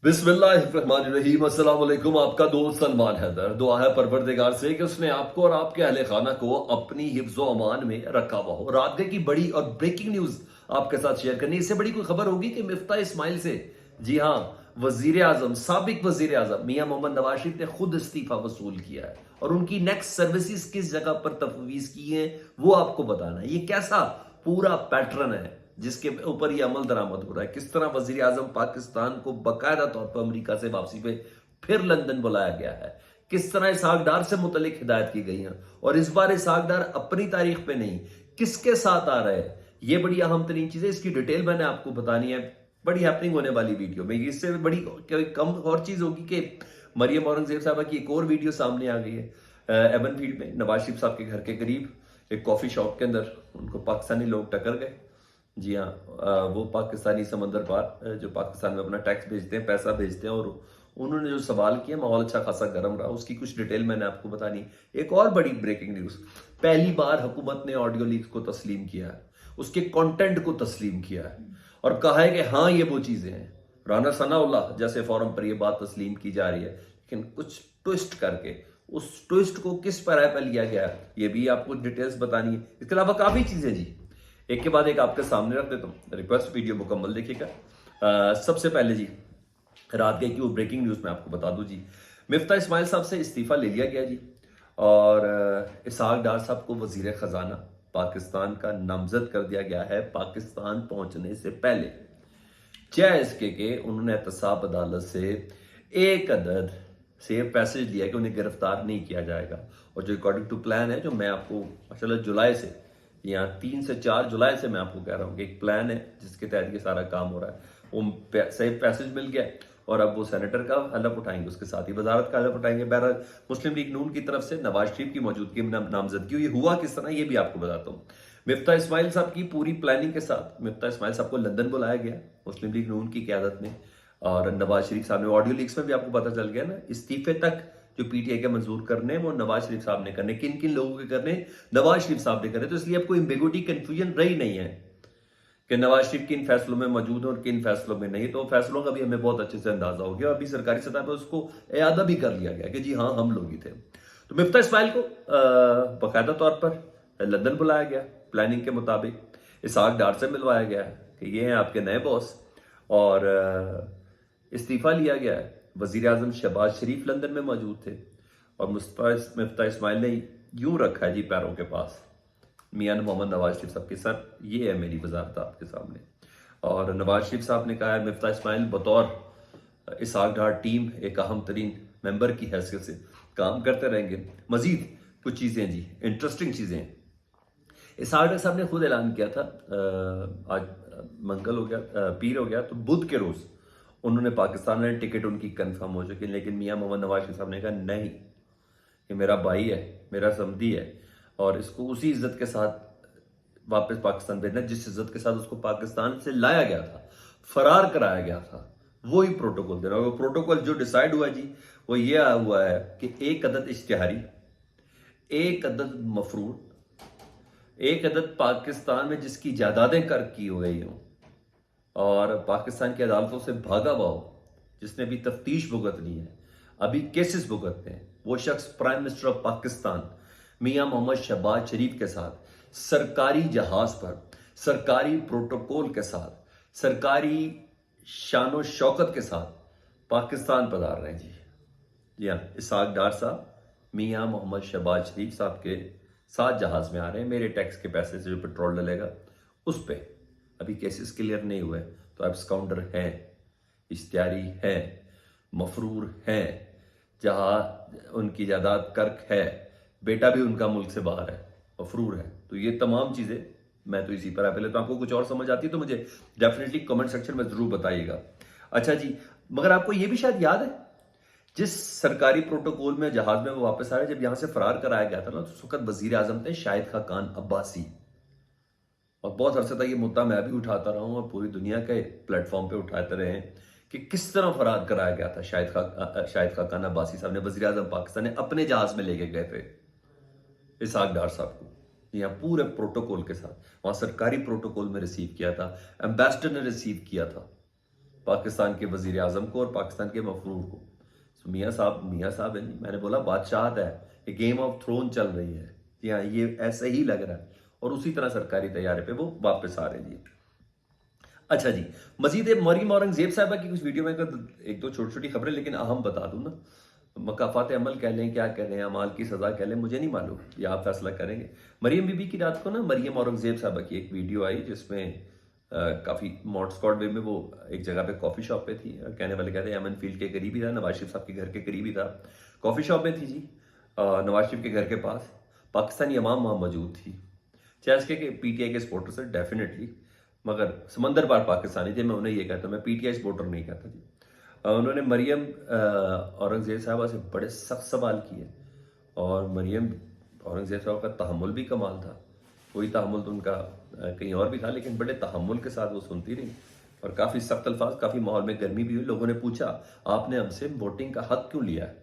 बिस्मिल्लाहिर्रहमानिर्रहीम। अस्सलाम वालेकुम। आपका दोस्त सलमान हैदर। दुआ है परवरदिगार से कि उसने आपको और आपके अहले खाना को अपनी हिफ्ज़ो अमान में रखा हुआ हो। रात की बड़ी और ब्रेकिंग न्यूज आपके साथ शेयर करनी। इससे बड़ी कोई खबर होगी कि मिफ्ता इस्माइल से, जी हाँ, वजीर आजम, साबिक वजीर आजम मियां मोहम्मद नवाज शरीफ ने खुद इस्तीफा वसूल किया है और उनकी नेक्स्ट सर्विसेज किस जगह पर तफवीज की है वो आपको बताना है। ये कैसा पूरा पैटर्न है जिसके ऊपर ये अमल दरामद हो रहा है, किस तरह वजीर आजम पाकिस्तान को बाकायदा तौर पर अमरीका से वापसी पे फिर लंदन बुलाया गया है, किस तरह इसहाक डार से मुतलिक हिदायत की गई है और इस बार इसहाक डार अपनी तारीख पे नहीं किसके साथ आ रहे हैं, ये बड़ी अहम तरीन चीज है। इसकी डिटेल मैंने आपको बतानी है, बड़ी हैपनिंग होने वाली वीडियो में। इससे बड़ी कम और चीज होगी कि मरियम औरंगजेब साहबा की एक और वीडियो सामने आ गई है। एवन फील्ड में नवाज शरीफ साहब के घर के करीब एक कॉफी शॉप के अंदर उनको पाकिस्तानी लोग टक्कर गए। जी हाँ, वो पाकिस्तानी समंदर पार जो पाकिस्तान में अपना टैक्स भेजते हैं, पैसा भेजते हैं, और उन्होंने जो सवाल किया माहौल अच्छा खासा गर्म रहा। उसकी कुछ डिटेल मैंने आपको बतानी। एक और बड़ी ब्रेकिंग न्यूज, पहली बार हुकूमत ने ऑडियो लीक्स को तस्लीम किया है, उसके कंटेंट को तस्लीम किया है और कहा है कि हाँ ये वो चीजें हैं। राना सनाउल्लाह जैसे फोरम पर यह बात तस्लीम की जा रही है, लेकिन कुछ ट्विस्ट करके उस ट्विस्ट को किस तरह पर लिया गया ये भी आपको डिटेल्स बतानी है। इसके अलावा काफी चीजें जी, एक के बाद एक आपके सामने रख देता हूँ। रिक्वेस्ट वीडियो मुकम्मल देखिएगा। सबसे पहले जी, रात के की ब्रेकिंग न्यूज में आपको बता दूं जी, मिफ्ता इस्माइल साहब से इस्तीफा ले लिया गया जी और इसहाक डार साहब को वजीर खजाना पाकिस्तान का नामजद कर दिया गया है। पाकिस्तान पहुंचने से पहले जैस के उन्होंने एहतसाब अदालत से एक अदद सेफ पैसेज लिया कि उन्हें गिरफ्तार नहीं किया जाएगा और जो अकॉर्डिंग टू प्लान है, जो मैं आपको माशाल्लाह जुलाई से, यहाँ 3 से 4 जुलाई से मैं आपको कह रहा हूँ कि एक प्लान है जिसके तहत ये सारा काम हो रहा है। वो सेफ पैसेज मिल गया और अब वो सेनेटर का हलफ उठाएंगे, उसके साथ ही वजारत का हलफ उठाएंगे। बहरहाल मुस्लिम लीग नून की तरफ से नवाज शरीफ की मौजूदगी में नामजदगी हुई। हुआ किस तरह ये भी आपको बताता हूँ। मिफ्ता इस्माइल साहब की पूरी प्लानिंग के साथ मिफ्ता इस्माइल साहब को लंदन बुलाया गया मुस्लिम लीग नून की क्यादत में, और नवाज शरीफ साहब ने, ऑडियो लीक्स में भी आपको पता चल गया ना, इस्तीफे तक जो पीटीआई के मंजूर करने वो नवाज शरीफ साहब ने करने। किन किन लोगों के करने? नवाज शरीफ साहब ने करने। तो इसलिए अब कोई एम्बिगुइटी, कंफ्यूजन रही नहीं है कि नवाज शरीफ किन फैसलों में मौजूद है और किन फैसलों में नहीं। तो फैसलों का भी हमें बहुत अच्छे से अंदाजा हो गया और अभी सरकारी सतह पर उसको इयादा भी कर लिया गया कि जी हाँ हम लोग ही थे। तो मिफ्ता इस्माइल को बाकायदा तौर पर लंदन बुलाया गया, प्लानिंग के मुताबिक इसहाक डार से मिलवाया गया कि ये हैं आपके नए बॉस, और इस्तीफा लिया गया है। वजीर आजम शहबाज शरीफ लंदन में मौजूद थे और मिफ्ता इस्माइल ने यूं रखा है जी पैरों के पास मियां मोहम्मद नवाज शरीफ साहब के सर, ये है मेरी वजारत आपके सामने। और नवाज शरीफ साहब ने कहा है मिफ्ता इस्माइल बतौर इसहाक डार टीम एक अहम तरीन मेंबर की हैसियत से काम करते रहेंगे। मजीद कुछ चीज़ें जी, इंटरेस्टिंग चीज़ें इसहाक डार साहब ने खुद ऐलान किया था। आज मंगल हो गया, पीर हो गया, तो बुध के रोज़ उन्होंने पाकिस्तान में टिकट उनकी कंफर्म हो चुकी, लेकिन मियां मोहम्मद नवाज शरीफ साहब ने कहा नहीं, ये मेरा भाई है, मेरा समधी है और इसको उसी इज्जत के साथ वापस पाकिस्तान भेजना जिस इज्जत के साथ उसको पाकिस्तान से लाया गया था, फरार कराया गया था, वही प्रोटोकॉल देना। वो प्रोटोकॉल जो डिसाइड हुआ जी वो ये हुआ है कि एक अदद इश्तिहारी, एक अदद मफरूर, एक अदद पाकिस्तान में जिसकी जायदादें कर्क की हो गई हों और पाकिस्तान की अदालतों से भागा हुआ हो, जिसने भी तफ्तीश भुगतनी है, अभी केसेस भुगतने हैं, वो शख्स प्राइम मिनिस्टर ऑफ पाकिस्तान मियां मोहम्मद शहबाज शरीफ के साथ सरकारी जहाज पर, सरकारी प्रोटोकॉल के साथ, सरकारी शानो शौकत के साथ पाकिस्तान पधार रहे हैं जी। जी हाँ, इसहाक डार साहब मियां मोहम्मद शहबाज शरीफ साहब के साथ जहाज में आ रहे हैं। मेरे टैक्स के पैसे से जो पेट्रोल डलेगा उस पर अभी केसेस क्लियर नहीं हुए, तो एब्सकाउंडर हैं, इश्तियारी हैं, मफरूर हैं, जहां उनकी जायदाद कर्क है, बेटा भी उनका मुल्क से बाहर है, मफरूर है। तो ये तमाम चीज़ें मैं तो इसी पर पहले तो आपको कुछ और समझ आती है तो मुझे डेफिनेटली कमेंट सेक्शन में ज़रूर बताइएगा। अच्छा जी, मगर आपको ये भी शायद याद है जिस सरकारी प्रोटोकॉल में जहाज में वो वापस आ रहे, जब यहां से फरार कराया गया था ना, तो उस वक्त वजीर आजम थे शाहिद खाकान अब्बासी, और बहुत अरसे तक ये मुद्दा मैं भी उठाता रहा हूं और पूरी दुनिया के प्लेटफॉर्म पे उठाते रहे हैं कि किस तरह फरार कराया गया था शाहिद खाकान अब्बासी साहब ने। वजीर आजम पाकिस्तान ने अपने जहाज में लेके गए थे इसहाक डार साहब को, यहाँ पूरे प्रोटोकॉल के साथ, वहां सरकारी प्रोटोकॉल में रिसीव किया था, एम्बेसडर ने रिसीव किया था पाकिस्तान के वजीर आजम को और पाकिस्तान के मफरूर को। तो मियाँ साहब है जी, मैंने बोला बादशाहत है, ये गेम ऑफ थ्रोन चल रही है जी। हाँ, ये ऐसा ही लग रहा है। और उसी तरह सरकारी तैयारे पे वो वापस आ रहे हैं जी। अच्छा जी, मजीद मरीम औरंगजेब साहबा की कुछ वीडियो में एक दो छोटी छोटी खबरें, लेकिन अहम बता दूं ना। मकाफात अमल कह लें, क्या कह लें, अमाल की सजा कह लें, मुझे नहीं मालूम, ये आप फैसला करेंगे। मरियम बीबी की रात को ना मरियम औरंगजेब साहबा की एक वीडियो आई जिसमें काफ़ी मॉड स्क्वाड वे में वो एक जगह पे कॉफ़ी शॉप पे थी। कहने वाले कहते हैं एमन फील्ड के करीब ही था, नवाज शरीफ साहब के घर के करीब ही था। कॉफ़ी शॉप में थी जी, नवाज शरीफ के घर के पास। पाकिस्तानी अवाम वहाँ मौजूद थी, चाहे इसके पीटीआई के सपोर्टर्स है डेफिनेटली, मगर समंदर पार पाकिस्तानी थे। मैं उन्हें ये कहता हूँ, मैं पीटीआई सपोर्टर नहीं कहता जी। उन्होंने मरियम औरंगजेब साहबा से बड़े सख्त सवाल किए, और मरियम औरंगजेब साहब का तहम्मुल भी कमाल था। कोई तहम्मुल तो उनका कहीं और भी था, लेकिन बड़े तहम्मुल के साथ वो सुनती रही, और काफ़ी सख्त अल्फाज, काफ़ी माहौल में गर्मी भी हुई। लोगों ने पूछा, आपने हमसे वोटिंग का हक क्यों लिया है?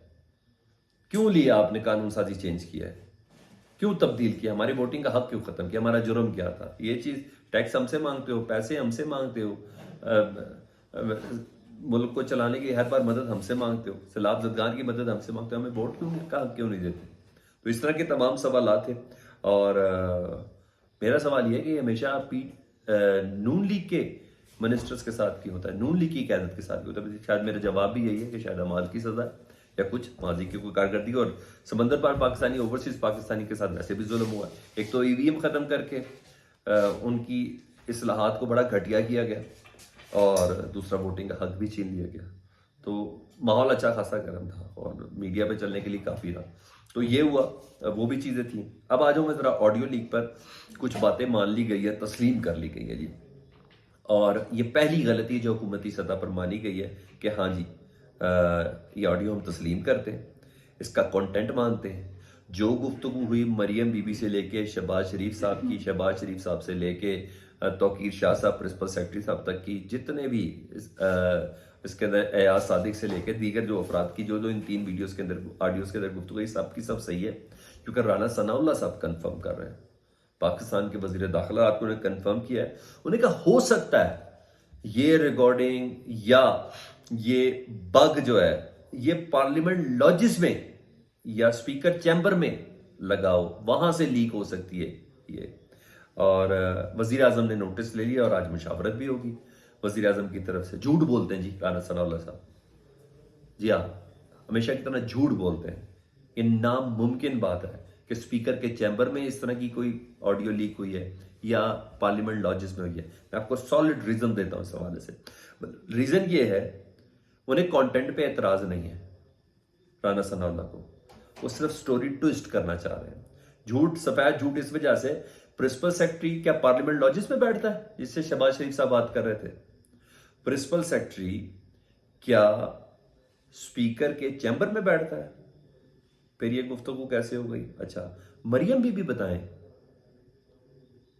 क्यों लिया आपने? कानून साजी चेंज किया है, क्यों तब्दील किया? हमारी वोटिंग का हक क्यों खत्म किया? हमारा जुर्म क्या था? ये चीज़, टैक्स हमसे मांगते हो, पैसे हमसे मांगते हो, मुल्क को चलाने की हर बार मदद हमसे मांगते हो, सैलाब जदगान की मदद हमसे मांगते हो, हमें वोट क्यों नहीं देते? तो इस तरह के तमाम सवाल थे। और मेरा सवाल यह है कि हमेशा नून लीग के मिनिस्टर्स के साथ क्यों होता है, नून लीग की क़यादत के साथ क्यों होता है? शायद मेरा जवाब भी यही है कि शायद अमाल की सजा है, या कुछ माजी की कोई कारकर्दगी, और समंदर पार पाकिस्तानी, ओवरसीज पाकिस्तानी के साथ वैसे भी जुल्म हुआ। एक तो ईवीएम ख़त्म करके उनकी इस्लाहात को बड़ा घटिया किया गया, और दूसरा वोटिंग का हक भी छीन लिया गया। तो माहौल अच्छा खासा गर्म था, और मीडिया पे चलने के लिए काफ़ी था। तो ये हुआ, वो भी चीज़ें थी। अब आ जाऊँ मैं ज़रा ऑडियो लीक पर। कुछ बातें मान ली गई है, तस्लीम कर ली गई है जी, और ये पहली गलती जो हुकूमती सतह पर मानी गई है कि हाँ जी, ये ऑडियो हम तस्लीम करते हैं, इसका कंटेंट मानते हैं। जो गुफ्तगू हुई मरियम बीबी से लेके शहबाज शरीफ साहब की, शहबाज शरीफ साहब से लेके तौकीर शाह साहब प्रिंसिपल सेक्रेटरी साहब तक की, जितने भी इसके अंदर एयाज सादिक से लेकर दीगर जो अफराद की जो इन 3 वीडियोस के अंदर, ऑडियोज के अंदर गुफ्तगू, सब की सब सही है, क्योंकि राना सनाउल्लाह साहब कंफर्म कर रहे हैं। पाकिस्तान के वजीर दाखिला आपको उन्हें कंफर्म किया है। उन्हें कहा हो सकता है ये रिकॉर्डिंग या ये बग जो है, ये पार्लियामेंट लॉजिस में या स्पीकर चैम्बर में लगाओ, वहां से लीक हो सकती है ये। और वजीर आजम ने नोटिस ले लिया, और आज मुशावरत भी होगी वजीर आजम की तरफ से। झूठ बोलते हैं जी राना सनाउल्लाह साहब, जी हाँ, हमेशा की तरह झूठ बोलते हैं। ये नामुमकिन बात है कि स्पीकर के चैम्बर में इस तरह की कोई ऑडियो लीक हुई है या पार्लियामेंट लॉजिस में हुई है। मैं आपको सॉलिड रीजन देता हूं इस हवाले से। रीजन ये है, उन्हें कंटेंट पे एतराज नहीं है राना सनाउल्लाह को, वो सिर्फ स्टोरी ट्विस्ट करना चाह रहे हैं। झूठ, सफेद झूठ इस वजह से, प्रिंसिपल सेक्रेटरी क्या पार्लियामेंट लॉजिस में बैठता है जिससे शहबाज शरीफ साहब बात कर रहे थे? प्रिंसिपल सेक्रेटरी क्या स्पीकर के चैम्बर में बैठता है? फिर ये गुफ्तगू कैसे हो गई? अच्छा, मरियम बीबी बताएं,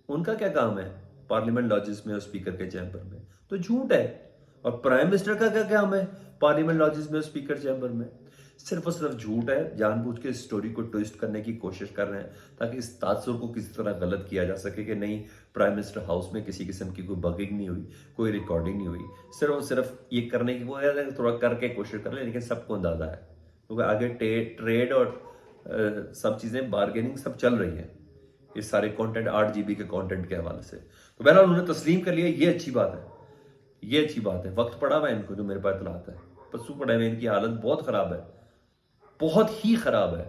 उनका क्या काम है पार्लियामेंट लॉजिस में और स्पीकर के चैम्बर में? तो झूठ है। और प्राइम मिनिस्टर का क्या काम है पार्लियामेंट लॉजिस में और स्पीकर चैम्बर में? सिर्फ और सिर्फ झूठ है। जानबूझ के स्टोरी को ट्विस्ट करने की कोशिश कर रहे हैं ताकि इस तासुर को किसी तरह गलत किया जा सके कि नहीं, प्राइम मिनिस्टर हाउस में किसी किस्म की कोई बगिंग नहीं हुई, कोई रिकॉर्डिंग नहीं हुई। सिर्फ और सिर्फ ये करने की वो थोड़ा करके कोशिश कर रहे हैं, लेकिन सबको अंदाजा है क्योंकि आगे ट्रेड और सब चीज़ें, बार्गेनिंग सब चल रही है इस सारे कंटेंट 8 GB के कंटेंट के हवाले से। तो बहरहाल उन्होंने तस्लीम कर लिया, ये अच्छी बात है, ये अच्छी बात है। वक्त पड़ा हुआ है इनको, जो मेरे पास इतलात है, पस्सू पड़ा है, इनकी हालत बहुत ख़राब है, बहुत ही ख़राब है।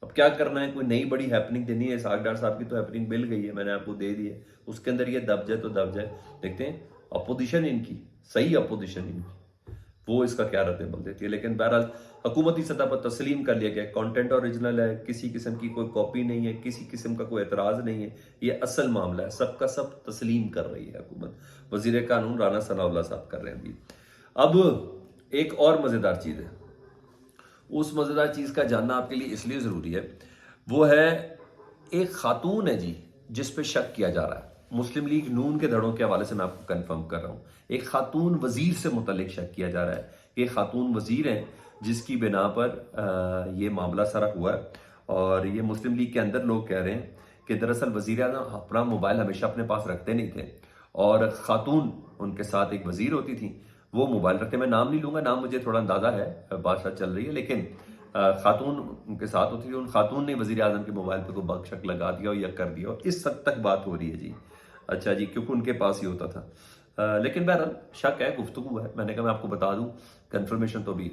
अब क्या करना है, कोई नई बड़ी हैपनिंग देनी है। सागडार साहब की तो हैपनिंग मिल गई है, मैंने आपको दे दी है, उसके अंदर ये दब जाए तो दब जाए। देखते हैं अपोजिशन इनकी, सही अपोजिशन इनकी, वो इसका क्या रद्द-ए-अमल देती है। लेकिन बहरहाल हुकूमती सतह पर तस्लीम कर लिया गया, कंटेंट ओरिजिनल है, किसी किस्म की कोई कॉपी नहीं है, किसी किस्म का कोई एतराज़ नहीं है, ये असल मामला है, सबका सब तस्लीम कर रही है हुकूमत। वज़ीर कानून राना सनाउल्लाह साहब कर रहे हैं अभी। अब एक और मज़ेदार चीज़ है, उस मज़ेदार चीज़ का जानना आपके लिए इसलिए ज़रूरी है, वो है एक खातून है जी जिस पे शक किया जा रहा है। मुस्लिम लीग नून के धड़ों के हवाले से मैं आपको कंफर्म कर रहा हूँ, एक खातून वजीर से मुतल्लिक शक किया जा रहा है। ये खातून वजीर हैं जिसकी बिना पर ये मामला सारा हुआ है। और ये मुस्लिम लीग के अंदर लोग कह रहे हैं कि दरअसल वजीर आज़म अपना मोबाइल हमेशा अपने पास रखते नहीं थे, और खातून उनके साथ एक वजीर होती थी, वो मोबाइल रखते, मैं नाम नहीं लूंगा, नाम मुझे थोड़ा अंदाजा है, बात शायद चल रही है, लेकिन खातून उनके साथ होती थी, उन खातून ने वजीर आजम के मोबाइल पे कोई बक शक लगा दिया और या कर दिया, और इस हद तक बात हो रही है जी। अच्छा जी, क्योंकि उनके पास ही होता था। लेकिन बहरहाल शक है, गुफ्तगू है, मैंने कहा मैं आपको बता दूं, कंफर्मेशन तो अभी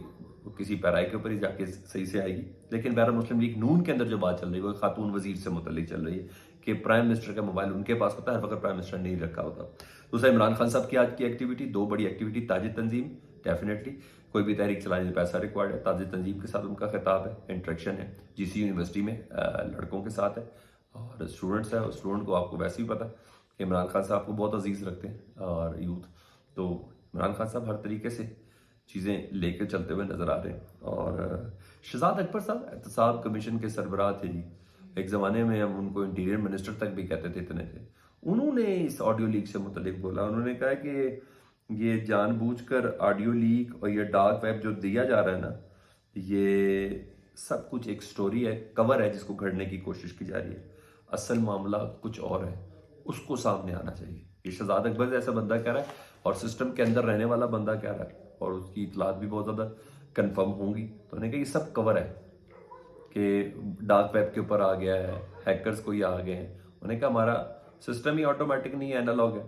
किसी पैराई के ऊपर ही जाके सही से आएगी। लेकिन बहरहाल मुस्लिम लीग नून के अंदर जो बात चल रही है वो खातून वजीर से मुतल्लिक चल रही है कि प्राइम मिनिस्टर का मोबाइल उनके पास होता है, हर वक्त प्राइम मिनिस्टर नहीं रखा होता। दूसरा, इमरान खान साहब की आज की एक्टिविटी, दो बड़ी एक्टिविटी, ताजिद तंजीम, डेफिनेटली कोई भी तहरीक चलाने में पैसा रिक्वायर्ड है, ताजिद तंजीम के साथ उनका खिताब है, इंट्रैक्शन है, जीसी यूनिवर्सिटी में लड़कों के साथ है और स्टूडेंट्स है, और स्टूडेंट को आपको वैसे ही पता कि इमरान खान साहब को बहुत अजीज रखते हैं और यूथ, तो इमरान खान साहब हर तरीके से चीज़ें लेकर चलते हुए नजर आ रहे हैं। और शहजाद अकबर साहब एहतसाब कमीशन के सरबराह थे जी, एक ज़माने में हम उनको इंटीरियर मिनिस्टर तक भी कहते थे, इतने थे। उन्होंने इस ऑडियो लीक से मुतलिक बोला, उन्होंने कहा कि ये जानबूझकर ऑडियो लीक और ये डार्क वेब जो दिया जा रहा है ना, ये सब कुछ एक स्टोरी है, कवर है जिसको घड़ने की कोशिश की जा रही है, असल मामला कुछ और है, उसको सामने आना चाहिए। ये शहजाद अकबर जैसा बंदा कह रहा है और सिस्टम के अंदर रहने वाला बंदा कह रहा है, और उसकी इतलात भी बहुत ज़्यादा कंफर्म होंगी। तो उन्होंने कहा ये सब कवर है कि डार्क वेब के ऊपर आ गया है, हैकर्स को ही आ गए हैं। उन्होंने कहा हमारा सिस्टम ही ऑटोमेटिक नहीं है, एनालॉग है,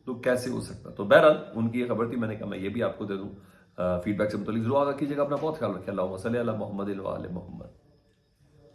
तो कैसे हो सकता। तो बहरहाल उनकी ये खबर थी, मैंने कहा मैं ये भी आपको दे दूं। फीडबैक से मुतल्लिक जरूर आगा कीजिएगा, अपना बहुत ख्याल रखिए। अल्लाहुम्मा सल्ली अला मुहम्मद व आले मुहम्मद।